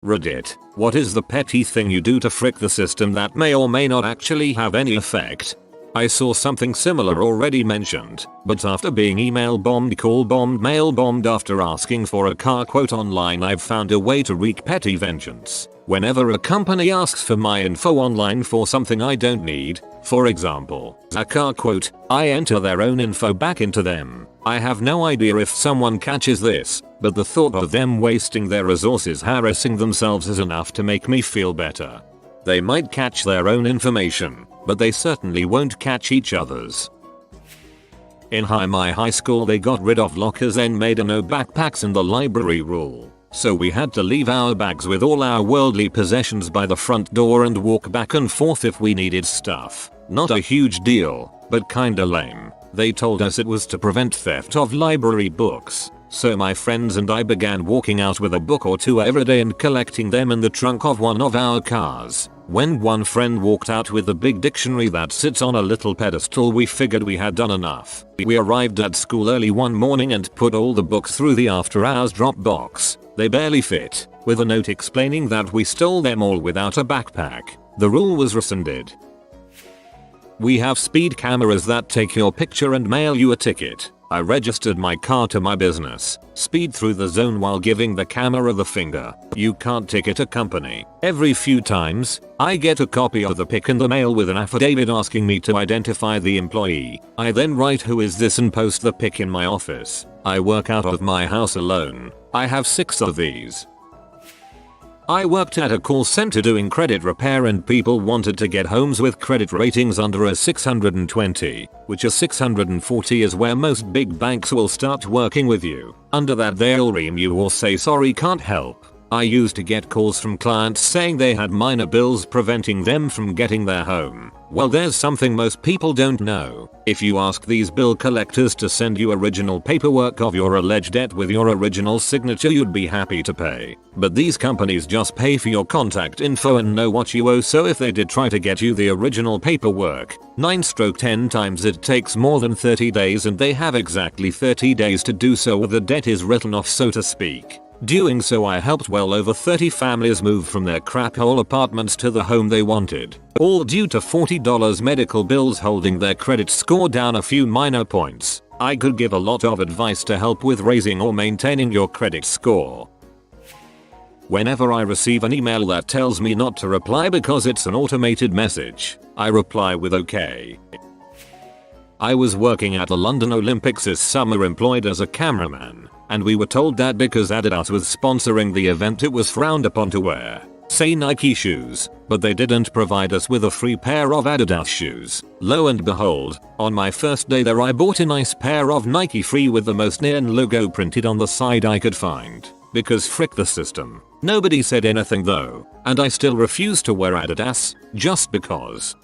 Reddit, what is the petty thing you do to frick the system that may or may not actually have any effect? I saw something similar already mentioned, but after being email bombed, call bombed, mail bombed after asking for a car quote online, I've found a way to wreak petty vengeance. Whenever a company asks for my info online for something I don't need, for example, a car quote, I enter their own info back into them. I have no idea if someone catches this, but the thought of them wasting their resources harassing themselves is enough to make me feel better. They might catch their own information, but they certainly won't catch each other's. In my high school they got rid of lockers and made a no backpacks in the library rule. So we had to leave our bags with all our worldly possessions by the front door and walk back and forth if we needed stuff. Not a huge deal, but kinda lame. They told us it was to prevent theft of library books. So my friends and I began walking out with a book or two every day and collecting them in the trunk of one of our cars. When one friend walked out with a big dictionary that sits on a little pedestal, we figured we had done enough. We arrived at school early one morning and put all the books through the after hours drop box. They barely fit, with a note explaining that we stole them all without a backpack. The rule was rescinded. We have speed cameras that take your picture and mail you a ticket. I registered my car to my business, speed through the zone while giving the camera the finger. You can't ticket a company. Every few times, I get a copy of the pic in the mail with an affidavit asking me to identify the employee. I then write who is this and post the pic in my office. I work out of my house alone. I have 6 of these. I worked at a call center doing credit repair and people wanted to get homes with credit ratings under a 620, which a 640 is where most big banks will start working with you. Under that they'll ream you or say sorry can't help. I used to get calls from clients saying they had minor bills preventing them from getting their home. Well, there's something most people don't know. If you ask these bill collectors to send you original paperwork of your alleged debt with your original signature, you'd be happy to pay. But these companies just pay for your contact info and know what you owe, so if they did try to get you the original paperwork, 9/10 times it takes more than 30 days and they have exactly 30 days to do so or the debt is written off, so to speak. Doing so, I helped well over 30 families move from their crap hole apartments to the home they wanted, all due to $40 medical bills holding their credit score down a few minor points. I could give a lot of advice to help with raising or maintaining your credit score. Whenever I receive an email that tells me not to reply because it's an automated message, I reply with okay. I was working at the London Olympics this summer employed as a cameraman, and we were told that because Adidas was sponsoring the event it was frowned upon to wear, say, Nike shoes, but they didn't provide us with a free pair of Adidas shoes. Lo and behold, on my first day there I bought a nice pair of Nike free with the most neon logo printed on the side I could find. Because frick the system. Nobody said anything though, and I still refuse to wear Adidas, just because.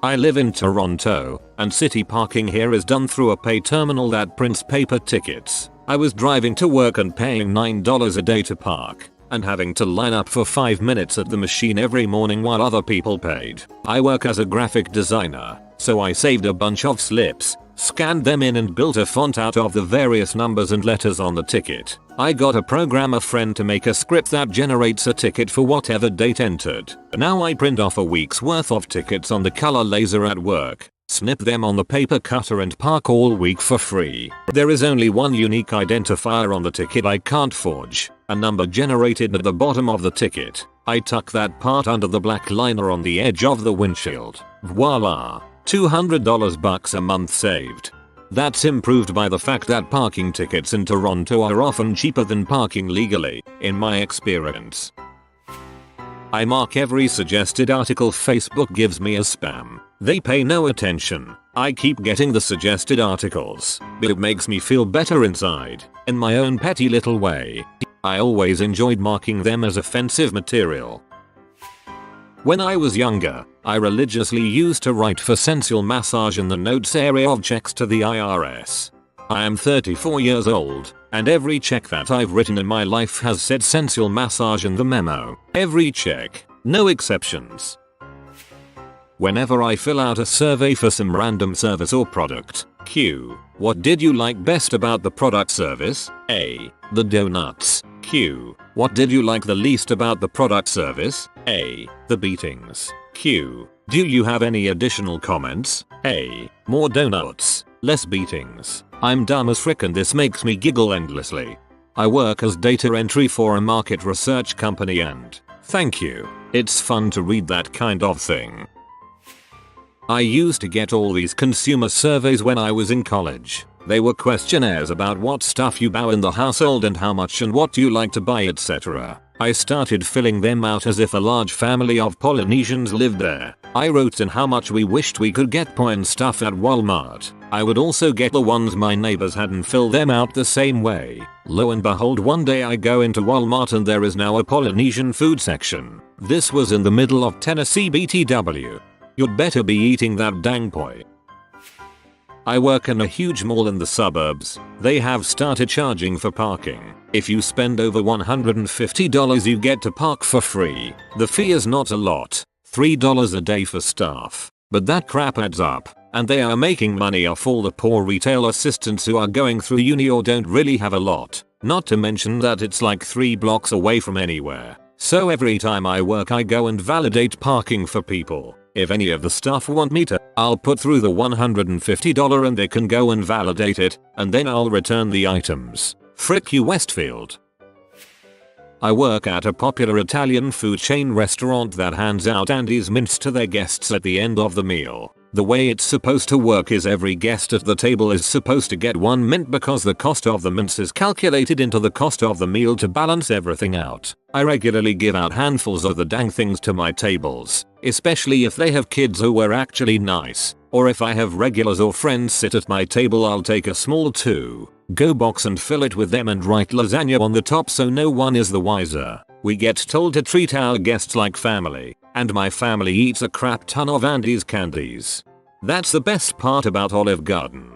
I live in Toronto, and city parking here is done through a pay terminal that prints paper tickets. I was driving to work and paying $9 a day to park, and having to line up for 5 minutes at the machine every morning while other people paid. I work as a graphic designer, so I saved a bunch of slips, scanned them in and built a font out of the various numbers and letters on the ticket. I got a programmer friend to make a script that generates a ticket for whatever date entered. Now I print off a week's worth of tickets on the color laser at work, snip them on the paper cutter and park all week for free. There is only one unique identifier on the ticket I can't forge, a number generated at the bottom of the ticket. I tuck that part under the black liner on the edge of the windshield. Voila! $200 a month saved. That's improved by the fact that parking tickets in Toronto are often cheaper than parking legally, in my experience. I mark every suggested article Facebook gives me as spam. They pay no attention. I keep getting the suggested articles, but it makes me feel better inside, in my own petty little way. I always enjoyed marking them as offensive material. When I was younger, I religiously used to write for sensual massage in the notes area of checks to the IRS. I am 34 years old, and every check that I've written in my life has said sensual massage in the memo. Every check, no exceptions. Whenever I fill out a survey for some random service or product, Q, what did you like best about the product service? A, the donuts. Q. What did you like the least about the product service? A. The beatings. Q. Do you have any additional comments? A. More donuts, less beatings. I'm dumb as frick and this makes me giggle endlessly. I work as data entry for a market research company and thank you. It's fun to read that kind of thing. I used to get all these consumer surveys when I was in college. They were questionnaires about what stuff you buy in the household and how much and what you like to buy, etc. I started filling them out as if a large family of Polynesians lived there. I wrote in how much we wished we could get point stuff at Walmart. I would also get the ones my neighbors had and fill them out the same way. Lo and behold, one day I go into Walmart and there is now a Polynesian food section. This was in the middle of Tennessee BTW. You'd better be eating that dang poi. I work in a huge mall in the suburbs. They have started charging for parking. If you spend over $150 you get to park for free. The fee is not a lot, $3 a day for staff. But that crap adds up, and they are making money off all the poor retail assistants who are going through uni or don't really have a lot. Not to mention that it's like 3 blocks away from anywhere. So every time I work I go and validate parking for people. If any of the staff want me to, I'll put through the $150 and they can go and validate it, and then I'll return the items. Frick you, Westfield. I work at a popular Italian food chain restaurant that hands out Andes mints to their guests at the end of the meal. The way it's supposed to work is every guest at the table is supposed to get 1 mint because the cost of the mints is calculated into the cost of the meal to balance everything out. I regularly give out handfuls of the dang things to my tables, especially if they have kids who were actually nice, or if I have regulars or friends sit at my table I'll take a small 2-go box and fill it with them and write lasagna on the top so no one is the wiser. We get told to treat our guests like family, and my family eats a crap ton of Andes candies. That's the best part about Olive Garden.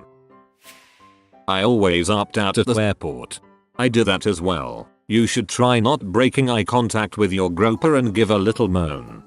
I always opt out at the airport. I do that as well. You should try not breaking eye contact with your groper and give a little moan.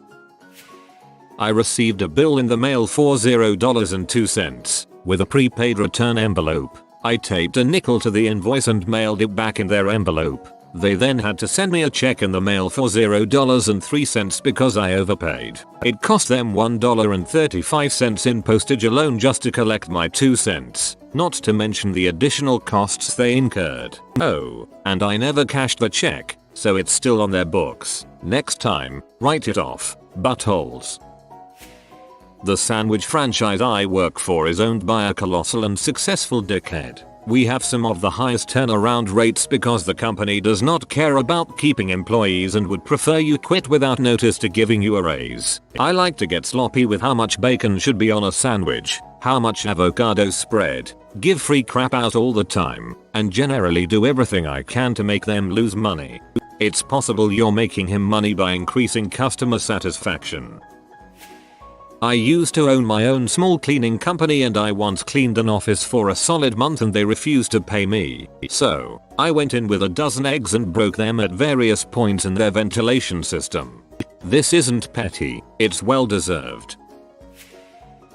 I received a bill in the mail for $0.02 with a prepaid return envelope. I taped a nickel to the invoice and mailed it back in their envelope. They then had to send me a check in the mail for $0.03 because I overpaid. It cost them $1.35 in postage alone just to collect my 2 cents, not to mention the additional costs they incurred. Oh, and I never cashed the check, so it's still on their books. Next time, write it off, buttholes. The sandwich franchise I work for is owned by a colossal and successful dickhead. We have some of the highest turnaround rates because the company does not care about keeping employees and would prefer you quit without notice to giving you a raise. I like to get sloppy with how much bacon should be on a sandwich, how much avocado spread, give free crap out all the time, and generally do everything I can to make them lose money. It's possible you're making him money by increasing customer satisfaction. I used to own my own small cleaning company and I once cleaned an office for a solid month and they refused to pay me. So, I went in with a dozen eggs and broke them at various points in their ventilation system. This isn't petty, it's well deserved.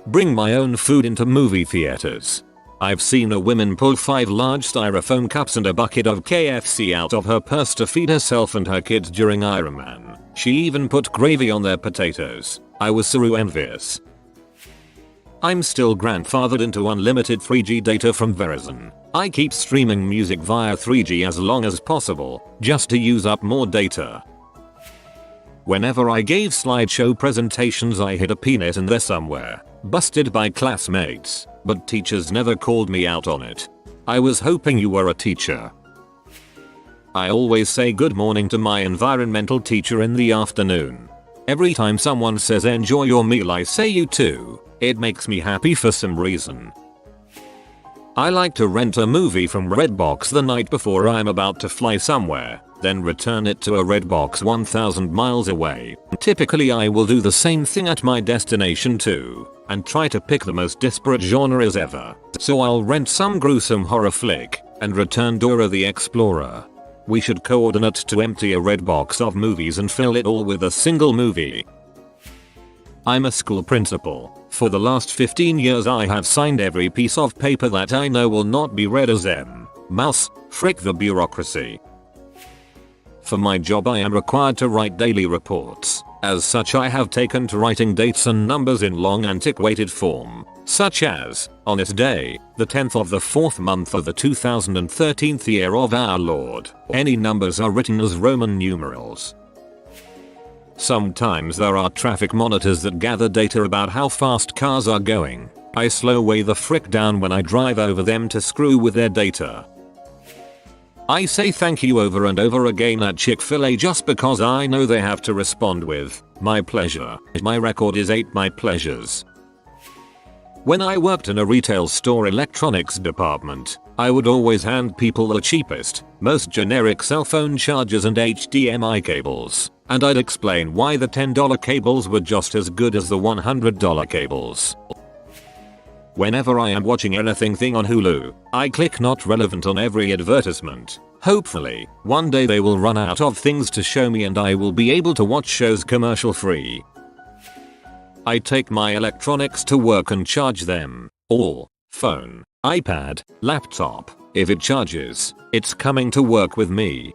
Bring my own food into movie theaters. I've seen a woman pull 5 large styrofoam cups and a bucket of KFC out of her purse to feed herself and her kids during Iron Man. She even put gravy on their potatoes. I was so envious. I'm still grandfathered into unlimited 3G data from Verizon. I keep streaming music via 3G as long as possible, just to use up more data. Whenever I gave slideshow presentations I hid a penis in there somewhere, busted by classmates, but teachers never called me out on it. I was hoping you were a teacher. I always say good morning to my environmental teacher in the afternoon. Every time someone says enjoy your meal I say you too. It makes me happy for some reason. I like to rent a movie from Redbox the night before I'm about to fly somewhere, then return it to a Redbox 1000 miles away. Typically I will do the same thing at my destination too, and try to pick the most disparate genres ever. So I'll rent some gruesome horror flick, and return Dora the Explorer. We should coordinate to empty a Redbox of movies and fill it all with a single movie. I'm a school principal. For the last 15 years I have signed every piece of paper that I know will not be read as mouse, frick the bureaucracy. For my job I am required to write daily reports. As such I have taken to writing dates and numbers in long antiquated form, such as, on this day, the 10th of the 4th month of the 2013th year of our Lord. Any numbers are written as Roman numerals. Sometimes there are traffic monitors that gather data about how fast cars are going. I slow way the frick down when I drive over them to screw with their data. I say thank you over and over again at Chick-fil-A just because I know they have to respond with, my pleasure. My record is 8 my pleasures. When I worked in a retail store electronics department, I would always hand people the cheapest, most generic cell phone chargers and HDMI cables, and I'd explain why the $10 cables were just as good as the $100 cables. Whenever I am watching anything on Hulu, I click not relevant on every advertisement. Hopefully, one day they will run out of things to show me and I will be able to watch shows commercial free. I take my electronics to work and charge them. All. Phone, iPad, laptop. If it charges, it's coming to work with me.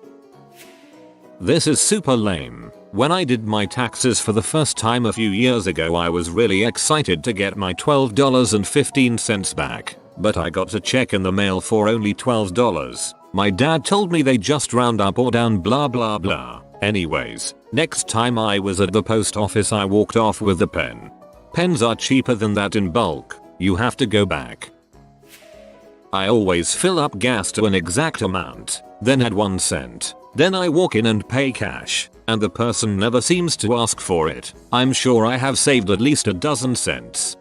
This is super lame. When I did my taxes for the first time a few years ago I was really excited to get my $12.15 back, but I got a check in the mail for only $12. My dad told me they just round up or down blah blah blah. Anyways, next time I was at the post office I walked off with the pen. Pens are cheaper than that in bulk, you have to go back. I always fill up gas to an exact amount, then add 1 cent. Then I walk in and pay cash, and the person never seems to ask for it. I'm sure I have saved at least a dozen cents.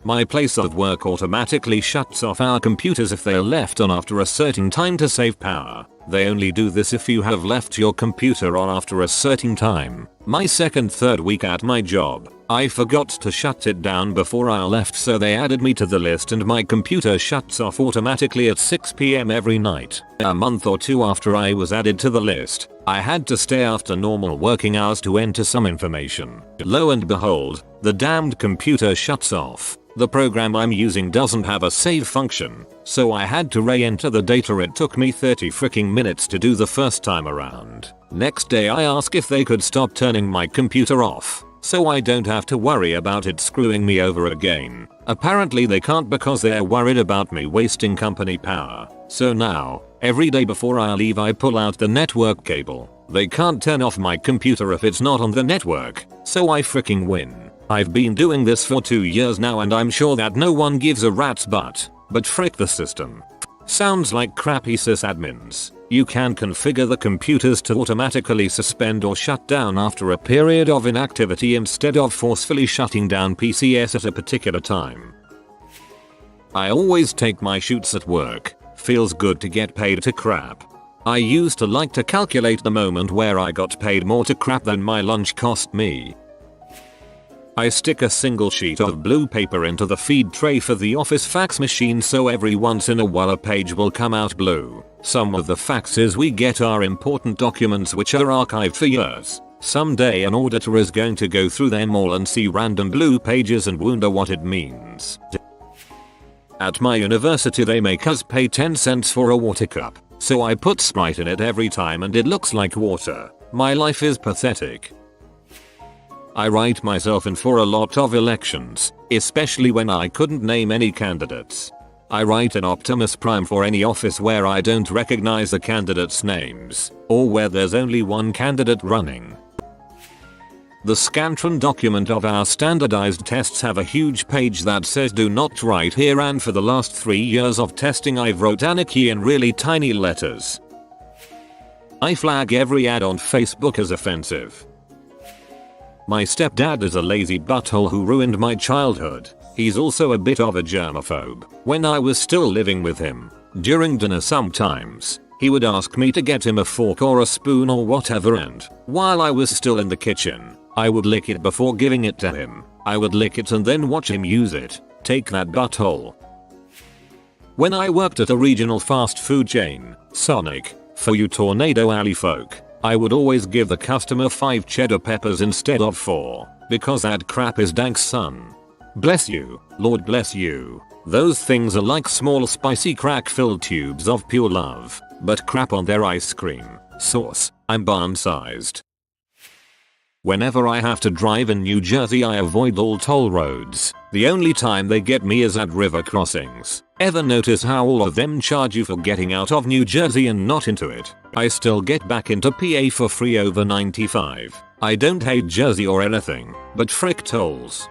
My place of work automatically shuts off our computers if they are left on after a certain time to save power. They only do this if you have left your computer on after a certain time. My third week at my job, I forgot to shut it down before I left so they added me to the list and my computer shuts off automatically at 6 PM every night. A month or two after I was added to the list, I had to stay after normal working hours to enter some information. Lo and behold, the damned computer shuts off. The program I'm using doesn't have a save function, so I had to re-enter the data. It took me 30 freaking minutes to do the first time around. Next day I ask if they could stop turning my computer off, so I don't have to worry about it screwing me over again. Apparently they can't because they're worried about me wasting company power. So now, every day before I leave I pull out the network cable. They can't turn off my computer if it's not on the network, so I freaking win. I've been doing this for 2 years now and I'm sure that no one gives a rat's butt, but frick the system. Sounds like crappy sysadmins. You can configure the computers to automatically suspend or shut down after a period of inactivity instead of forcefully shutting down PCs at a particular time. I always take my shoots at work. Feels good to get paid to crap. I used to like to calculate the moment where I got paid more to crap than my lunch cost me. I stick a single sheet of blue paper into the feed tray for the office fax machine so every once in a while a page will come out blue. Some of the faxes we get are important documents which are archived for years. Someday an auditor is going to go through them all and see random blue pages and wonder what it means. At my university they make us pay 10 cents for a water cup, so I put Sprite in it every time and it looks like water. My life is pathetic. I write myself in for a lot of elections, especially when I couldn't name any candidates. I write an Optimus Prime for any office where I don't recognize the candidates' names, or where there's only one candidate running. The Scantron document of our standardized tests have a huge page that says do not write here, and for the last 3 years of testing I've wrote Anarchy in really tiny letters. I flag every ad on Facebook as offensive. My stepdad is a lazy butthole who ruined my childhood. He's also a bit of a germaphobe. When I was still living with him, during dinner sometimes, he would ask me to get him a fork or a spoon or whatever, and while I was still in the kitchen, I would lick it before giving it to him. I would lick it and then watch him use it. Take that, butthole. When I worked at a regional fast food chain, Sonic, for you Tornado Alley folk, I would always give the customer 5 cheddar peppers instead of 4, because that crap is dank, son. Bless you, Lord bless you. Those things are like small spicy crack-filled tubes of pure love, but crap on their ice cream. Source: I'm barn-sized. Whenever I have to drive in New Jersey, I avoid all toll roads. The only time they get me is at river crossings. Ever notice how all of them charge you for getting out of New Jersey and not into it? I still get back into PA for free over 95. I don't hate Jersey or anything, but frick tolls.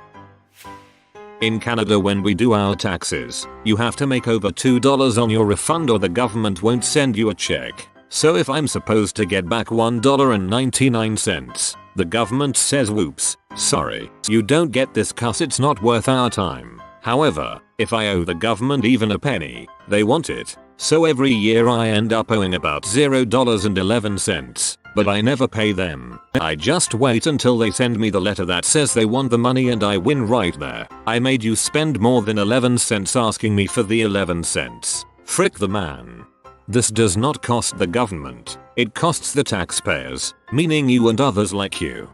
In Canada, when we do our taxes, you have to make over $2 on your refund or the government won't send you a check. So if I'm supposed to get back $1.99, the government says, whoops, sorry, you don't get this cause it's not worth our time. However, if I owe the government even a penny, they want it. So every year I end up owing about $0.11. But I never pay them. I just wait until they send me the letter that says they want the money and I win right there. I made you spend more than 11 cents asking me for the 11 cents. Frick the man. This does not cost the government. It costs the taxpayers, meaning you and others like you.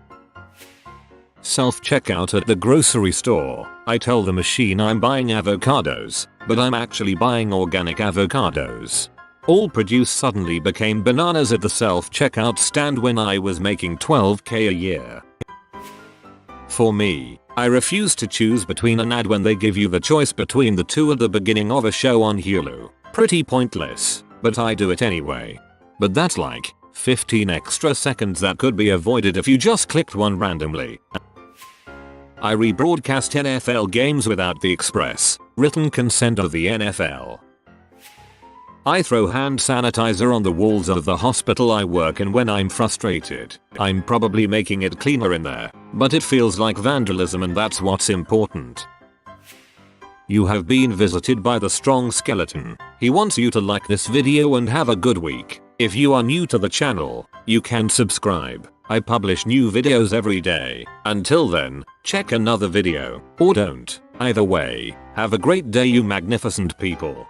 Self-checkout at the grocery store. I tell the machine I'm buying avocados, but I'm actually buying organic avocados. All produce suddenly became bananas at the self-checkout stand when I was making $12K a year. For me, I refuse to choose between an ad when they give you the choice between the two at the beginning of a show on Hulu. Pretty pointless, but I do it anyway. But that's like 15 extra seconds that could be avoided if you just clicked one randomly. I rebroadcast NFL games without the express written consent of the NFL. I throw hand sanitizer on the walls of the hospital I work in when I'm frustrated. I'm probably making it cleaner in there, but it feels like vandalism and that's what's important. You have been visited by the strong skeleton. He wants you to like this video and have a good week. If you are new to the channel, you can subscribe. I publish new videos every day. Until then, check another video, or don't. Either way, have a great day you magnificent people.